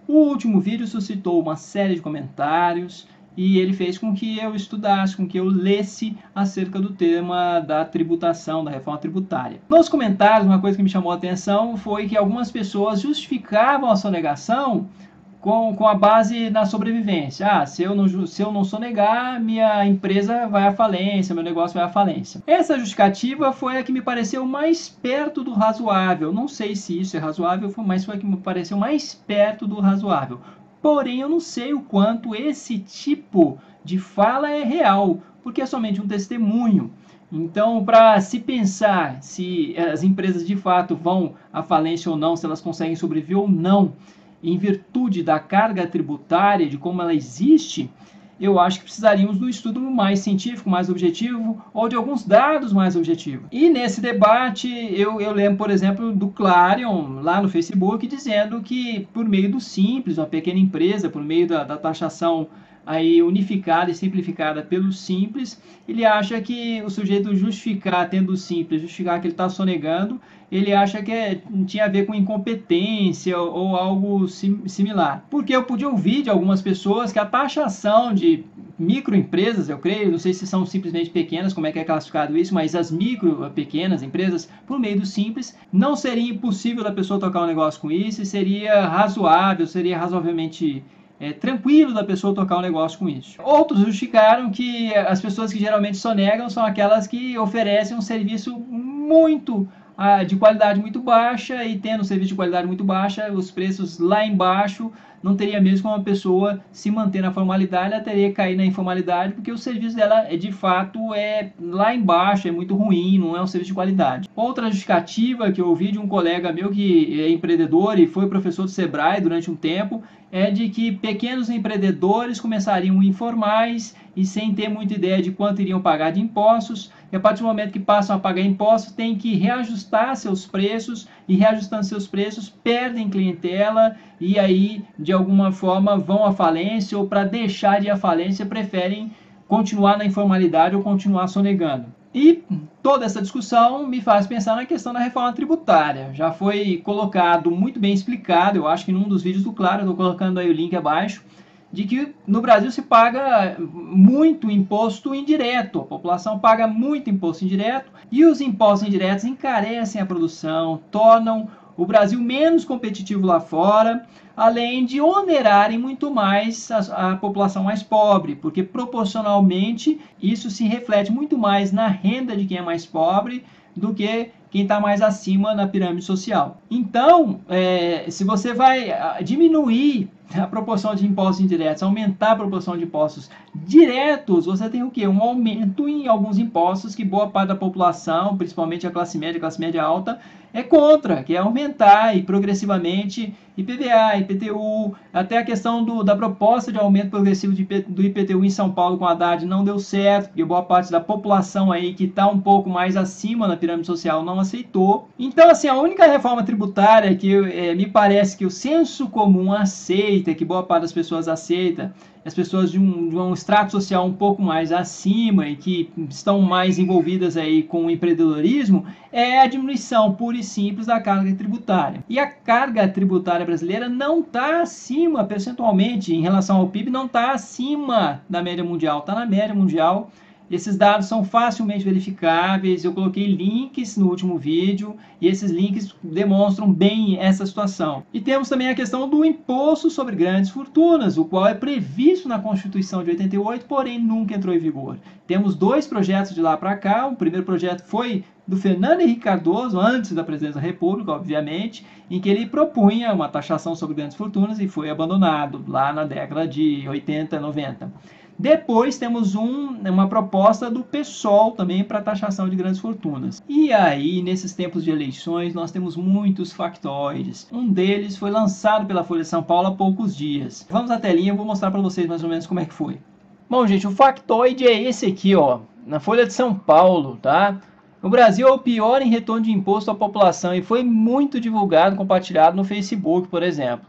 O último vídeo suscitou uma série de comentários e ele fez com que eu estudasse, com que eu lesse acerca do tema da tributação, da reforma tributária. Nos comentários, uma coisa que me chamou a atenção foi que algumas pessoas justificavam a sonegação com a base na sobrevivência. Se eu não sonegar, minha empresa vai à falência, meu negócio vai à falência. Essa justificativa foi a que me pareceu mais perto do razoável. Não sei se isso é razoável, mas foi a que me pareceu mais perto do razoável. Porém, eu não sei o quanto esse tipo de fala é real, porque é somente um testemunho. Então, para se pensar se as empresas de fato vão à falência ou não, se elas conseguem sobreviver ou não, em virtude da carga tributária, de como ela existe, eu acho que precisaríamos de um estudo mais científico, mais objetivo, ou de alguns dados mais objetivos. E nesse debate, eu lembro, por exemplo, do Clarion, lá no Facebook, dizendo que por meio do Simples, uma pequena empresa, por meio da taxação aí unificada e simplificada pelo Simples, ele acha que o sujeito justificar, tendo o Simples, justificar que ele está sonegando, ele acha que tinha a ver com incompetência ou algo similar. Porque eu pude ouvir de algumas pessoas que a taxação de microempresas, eu creio, não sei se são simplesmente pequenas, como é que é classificado isso, mas as pequenas empresas, por meio do Simples, não seria impossível da pessoa tocar um negócio com isso, e seria razoável, seria razoavelmente tranquilo da pessoa tocar um negócio com isso. Outros justificaram que as pessoas que geralmente sonegam são aquelas que oferecem um serviço de qualidade muito baixa, e tendo um serviço de qualidade muito baixa, os preços lá embaixo, não teria mesmo como a pessoa se manter na formalidade, ela teria que cair na informalidade, porque o serviço dela de fato é lá embaixo, é muito ruim, não é um serviço de qualidade. Outra justificativa que eu ouvi de um colega meu que é empreendedor e foi professor do Sebrae durante um tempo, é de que pequenos empreendedores começariam informais e sem ter muita ideia de quanto iriam pagar de impostos, e a partir do momento que passam a pagar impostos, tem que reajustar seus preços, e reajustando seus preços, perdem clientela, e aí, de alguma forma, vão à falência, ou para deixar de ir à falência, preferem continuar na informalidade ou continuar sonegando. E toda essa discussão me faz pensar na questão da reforma tributária. Já foi colocado, muito bem explicado, eu acho que num dos vídeos do Claro, eu estou colocando aí o link abaixo, de que no Brasil se paga muito imposto indireto, a população paga muito imposto indireto, e os impostos indiretos encarecem a produção, tornam o Brasil menos competitivo lá fora, além de onerarem muito mais a população mais pobre, porque proporcionalmente isso se reflete muito mais na renda de quem é mais pobre do que quem está mais acima na pirâmide social. Então, se você vai diminuir a proporção de impostos indiretos, aumentar a proporção de impostos diretos, você tem o quê? Um aumento em alguns impostos que boa parte da população, principalmente a classe média alta, é contra, que é aumentar e progressivamente IPVA, IPTU, até a questão da proposta de aumento progressivo do IPTU em São Paulo com a Haddad não deu certo, porque boa parte da população aí que está um pouco mais acima na pirâmide social não aceitou. Então, assim, a única reforma tributária que me parece que o senso comum aceita, que boa parte das pessoas aceita, as pessoas de um extrato social um pouco mais acima e que estão mais envolvidas aí com o empreendedorismo, é a diminuição pura e simples da carga tributária. E a carga tributária brasileira não está acima, percentualmente, em relação ao PIB, não está acima da média mundial, está na média mundial. Esses dados são facilmente verificáveis, eu coloquei links no último vídeo e esses links demonstram bem essa situação. E temos também a questão do imposto sobre grandes fortunas, o qual é previsto na Constituição de 88, porém nunca entrou em vigor. Temos dois projetos de lá para cá, o primeiro projeto foi do Fernando Henrique Cardoso, antes da presidência da República, obviamente, em que ele propunha uma taxação sobre grandes fortunas e foi abandonado lá na década de 80, 90. Depois temos uma proposta do PSOL também para taxação de grandes fortunas. E aí, nesses tempos de eleições, nós temos muitos factoides. Um deles foi lançado pela Folha de São Paulo há poucos dias. Vamos à telinha, eu vou mostrar para vocês mais ou menos como é que foi. Bom, gente, o factoide é esse aqui, ó, na Folha de São Paulo, tá? O Brasil é o pior em retorno de imposto à população e foi muito divulgado, compartilhado no Facebook, por exemplo.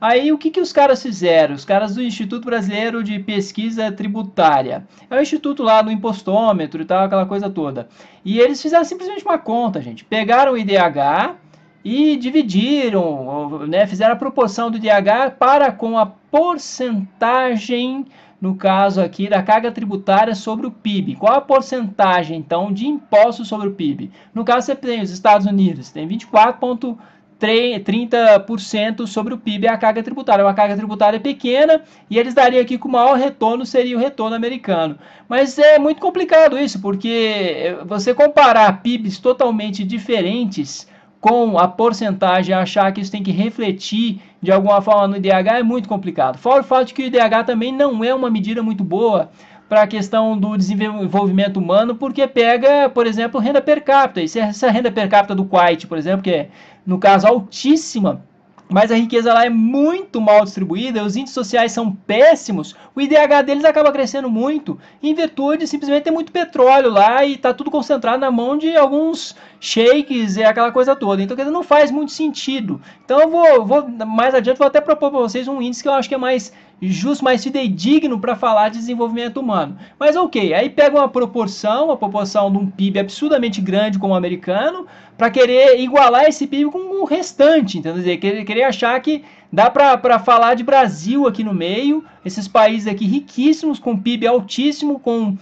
Aí, o que os caras fizeram? Os caras do Instituto Brasileiro de Pesquisa Tributária. É o instituto lá do impostômetro e tal, aquela coisa toda. E eles fizeram simplesmente uma conta, gente. Pegaram o IDH e dividiram, né, fizeram a proporção do IDH para com a porcentagem, no caso aqui, da carga tributária sobre o PIB. Qual a porcentagem, então, de impostos sobre o PIB? No caso, você tem os Estados Unidos, tem 24,30% sobre o PIB é a carga tributária. Uma carga tributária pequena, e eles dariam aqui que o maior retorno seria o retorno americano. Mas é muito complicado isso, porque você comparar PIBs totalmente diferentes com a porcentagem, achar que isso tem que refletir de alguma forma no IDH é muito complicado. Fora o fato de que o IDH também não é uma medida muito boa para a questão do desenvolvimento humano, porque pega, por exemplo, renda per capita. E se essa renda per capita do Kuwait, por exemplo, que é, no caso, altíssima, mas a riqueza lá é muito mal distribuída, os índices sociais são péssimos, o IDH deles acaba crescendo muito, em virtude de simplesmente ter muito petróleo lá e está tudo concentrado na mão de alguns sheiks e aquela coisa toda. Então, quer dizer, não faz muito sentido. Então, eu vou mais adiante, vou até propor para vocês um índice que eu acho que é mais justo, mais fidedigno para falar de desenvolvimento humano. Mas ok, aí pega uma proporção, a proporção de um PIB absurdamente grande como o americano, para querer igualar esse PIB com o restante, entendeu? Querer achar que dá para falar de Brasil aqui no meio, esses países aqui riquíssimos, com PIB altíssimo, com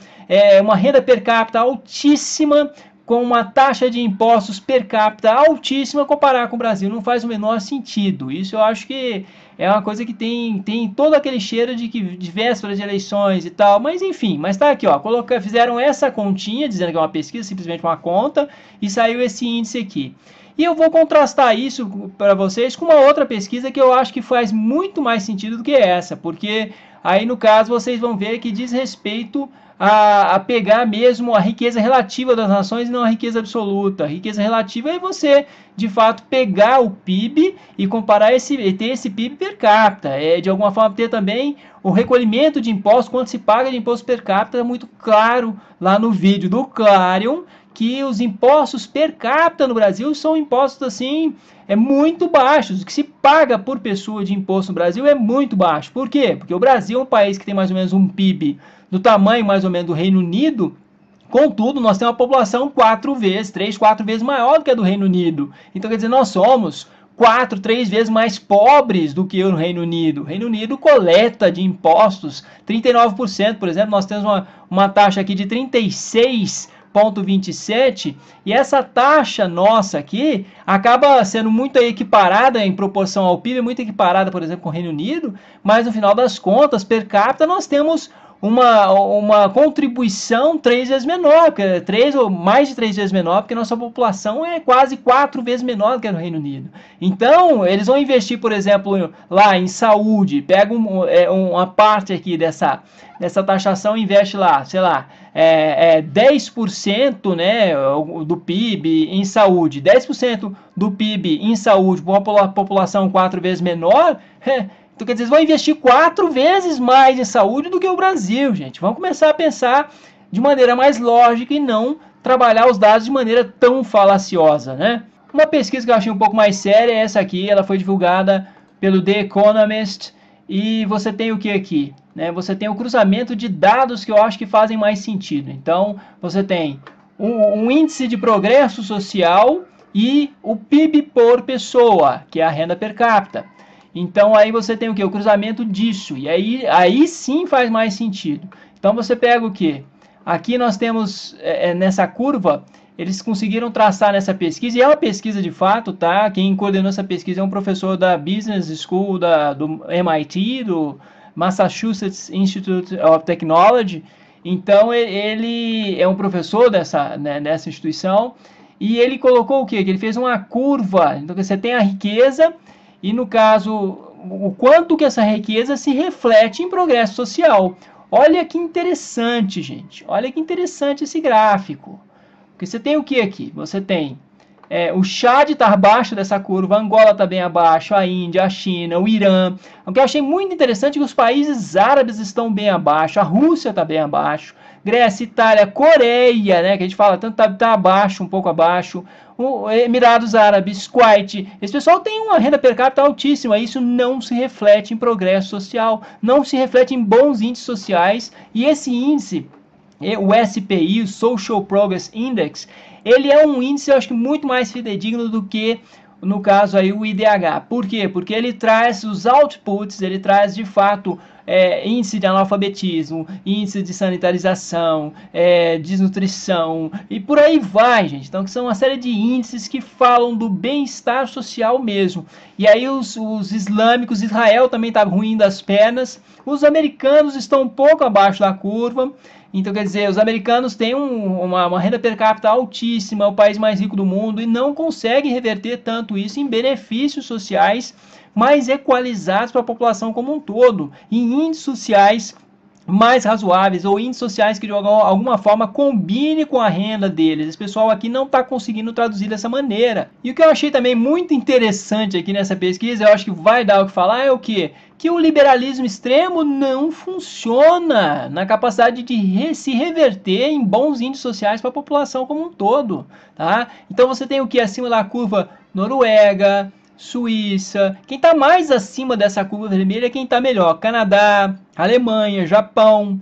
uma renda per capita altíssima, com uma taxa de impostos per capita altíssima, comparar com o Brasil. Não faz o menor sentido. Isso eu acho que é uma coisa que tem todo aquele cheiro de vésperas de eleições e tal, mas enfim, mas tá aqui, ó, fizeram essa continha, dizendo que é uma pesquisa, simplesmente uma conta, e saiu esse índice aqui. E eu vou contrastar isso para vocês com uma outra pesquisa que eu acho que faz muito mais sentido do que essa, porque aí no caso vocês vão ver que diz respeito a pegar mesmo a riqueza relativa das nações e não a riqueza absoluta. A riqueza relativa é você, de fato, pegar o PIB e comparar ter esse PIB per capita. De alguma forma, ter também o recolhimento de impostos, quanto se paga de imposto per capita, é muito claro lá no vídeo do Clarion, que os impostos per capita no Brasil são impostos assim muito baixos. O que se paga por pessoa de imposto no Brasil é muito baixo. Por quê? Porque o Brasil é um país que tem mais ou menos um PIB do tamanho mais ou menos do Reino Unido. Contudo, nós temos uma população 3, 4 vezes maior do que a do Reino Unido. Então, quer dizer, nós somos 4, 3 vezes mais pobres do que o Reino Unido. O Reino Unido coleta de impostos 39%, por exemplo, nós temos uma taxa aqui de 36,27%, e essa taxa nossa aqui acaba sendo muito equiparada em proporção ao PIB, muito equiparada, por exemplo, com o Reino Unido, mas no final das contas, per capita, nós temos uma contribuição 3 vezes menor, ou mais de 3 vezes menor, porque nossa população é quase 4 vezes menor do que no Reino Unido. Então, eles vão investir, por exemplo, lá em saúde, pega uma parte aqui dessa taxação e investe lá, sei lá, 10%, né, do PIB em saúde, 10% do PIB em saúde, para uma população 4 vezes menor, então, quer dizer, eles vão investir 4 vezes mais em saúde do que o Brasil, gente. Vamos começar a pensar de maneira mais lógica e não trabalhar os dados de maneira tão falaciosa, né? Uma pesquisa que eu achei um pouco mais séria é essa aqui. Ela foi divulgada pelo The Economist. E você tem o que aqui? Né? Você tem o cruzamento de dados que eu acho que fazem mais sentido. Então, você tem um índice de progresso social e o PIB por pessoa, que é a renda per capita. Então, aí você tem o que? O cruzamento disso. E aí sim faz mais sentido. Então, você pega o que? Aqui nós temos, nessa curva, eles conseguiram traçar nessa pesquisa, e é uma pesquisa de fato, tá? Quem coordenou essa pesquisa é um professor da Business School do MIT, do Massachusetts Institute of Technology. Então, ele é um professor dessa instituição, e ele colocou o quê? Que ele fez uma curva. Então, você tem a riqueza, e no caso, o quanto que essa riqueza se reflete em progresso social. Olha que interessante, gente. Olha que interessante esse gráfico. Porque você tem o que aqui? Você tem o Chad está abaixo dessa curva, a Angola está bem abaixo, a Índia, a China, o Irã. O que eu achei muito interessante é que os países árabes estão bem abaixo, a Rússia está bem abaixo, Grécia, Itália, Coreia, né, que a gente fala tanto está abaixo, um pouco abaixo, Emirados Árabes, Kuwait. Esse pessoal tem uma renda per capita altíssima. Isso não se reflete em progresso social, não se reflete em bons índices sociais. E esse índice, o SPI, o Social Progress Index, ele é um índice, eu acho que muito mais fidedigno do que no caso aí o IDH. Por quê? Porque ele traz os outputs, ele traz de fato índice de analfabetismo, índice de sanitarização, desnutrição e por aí vai, gente. Então são uma série de índices que falam do bem-estar social mesmo. E aí os islâmicos, Israel também está ruim das pernas, os americanos estão um pouco abaixo da curva. Então, quer dizer, os americanos têm uma renda per capita altíssima, é o país mais rico do mundo, e não conseguem reverter tanto isso em benefícios sociais mais equalizados para a população como um todo, em índices sociais mais razoáveis, ou índices sociais que de alguma forma combine com a renda deles. Esse pessoal aqui não está conseguindo traduzir dessa maneira. E o que eu achei também muito interessante aqui nessa pesquisa, eu acho que vai dar o que falar, é o quê? Que o liberalismo extremo não funciona na capacidade de se reverter em bons índices sociais para a população como um todo. Tá? Então você tem o que acima da curva? Noruega, Suíça. Quem está mais acima dessa curva vermelha é quem está melhor. Canadá, Alemanha, Japão,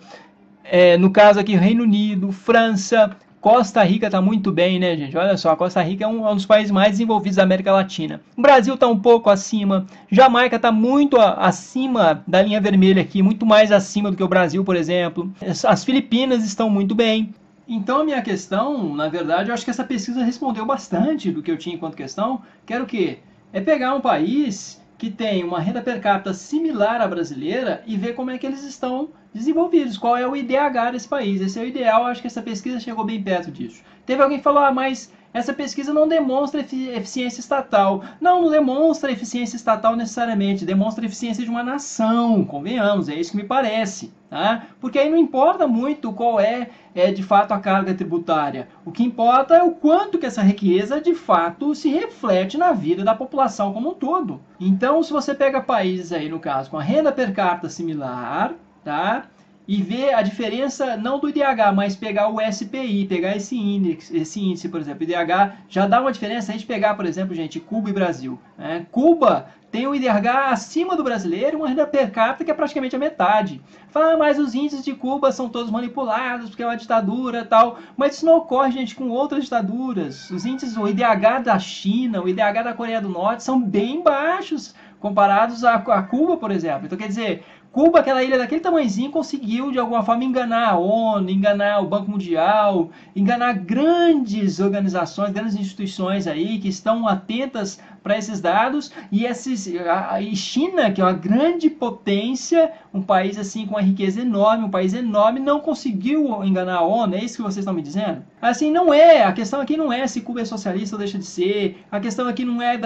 no caso aqui Reino Unido, França, Costa Rica está muito bem, né, gente? Olha só, Costa Rica é um dos países mais desenvolvidos da América Latina. O Brasil está um pouco acima, Jamaica está muito acima da linha vermelha aqui, muito mais acima do que o Brasil, por exemplo. As Filipinas estão muito bem. Então a minha questão, na verdade, eu acho que essa pesquisa respondeu bastante do que eu tinha enquanto questão, que era o quê? É pegar um país que tem uma renda per capita similar à brasileira e ver como é que eles estão desenvolvidos, qual é o IDH desse país. Esse é o ideal, acho que essa pesquisa chegou bem perto disso. Teve alguém que falou, mas essa pesquisa não demonstra eficiência estatal. Não demonstra eficiência estatal necessariamente, demonstra eficiência de uma nação, convenhamos, é isso que me parece. Tá? Porque aí não importa muito qual é de fato a carga tributária. O que importa é o quanto que essa riqueza de fato se reflete na vida da população como um todo. Então, se você pega países aí, no caso, com a renda per capita similar, tá? E ver a diferença, não do IDH, mas pegar o SPI, pegar esse índice, por exemplo, IDH, já dá uma diferença a gente pegar, por exemplo, gente, Cuba e Brasil. Né? Cuba tem um IDH acima do brasileiro, uma renda per capita que é praticamente a metade. Fala, mas os índices de Cuba são todos manipulados, porque é uma ditadura e tal. Mas isso não ocorre, gente, com outras ditaduras. Os índices, o IDH da China, o IDH da Coreia do Norte, são bem baixos comparados a Cuba, por exemplo. Então, quer dizer, Cuba, aquela ilha daquele tamanhozinho, conseguiu de alguma forma enganar a ONU, enganar o Banco Mundial, enganar grandes organizações, grandes instituições aí que estão atentas para esses dados. E China, que é uma grande potência, um país assim com uma riqueza enorme, um país enorme, não conseguiu enganar a ONU. É isso que vocês estão me dizendo? Assim, não é. A questão aqui não é se Cuba é socialista ou deixa de ser. A questão aqui não é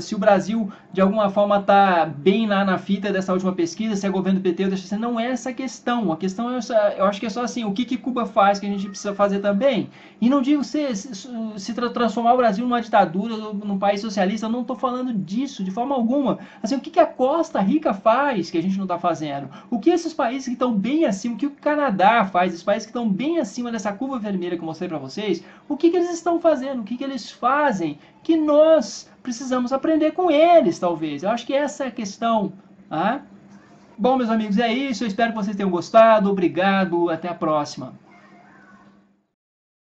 se o Brasil de alguma forma está bem lá na fita dessa última pesquisa, se é governo do PT ou deixa de ser. Não é essa a questão. A questão é, eu acho que é só assim, o que Cuba faz que a gente precisa fazer também. E não digo se transformar o Brasil numa ditadura, num país socialista, eu não estou falando disso de forma alguma. Assim, o que a Costa Rica faz que a gente não está fazendo? O que esses países que estão bem acima, o que o Canadá faz, esses países que estão bem acima dessa curva vermelha que eu mostrei para vocês, o que eles estão fazendo? O que eles fazem que nós precisamos aprender com eles, talvez. Eu acho que essa é a questão. Tá? Bom, meus amigos, é isso. Eu espero que vocês tenham gostado. Obrigado. Até a próxima.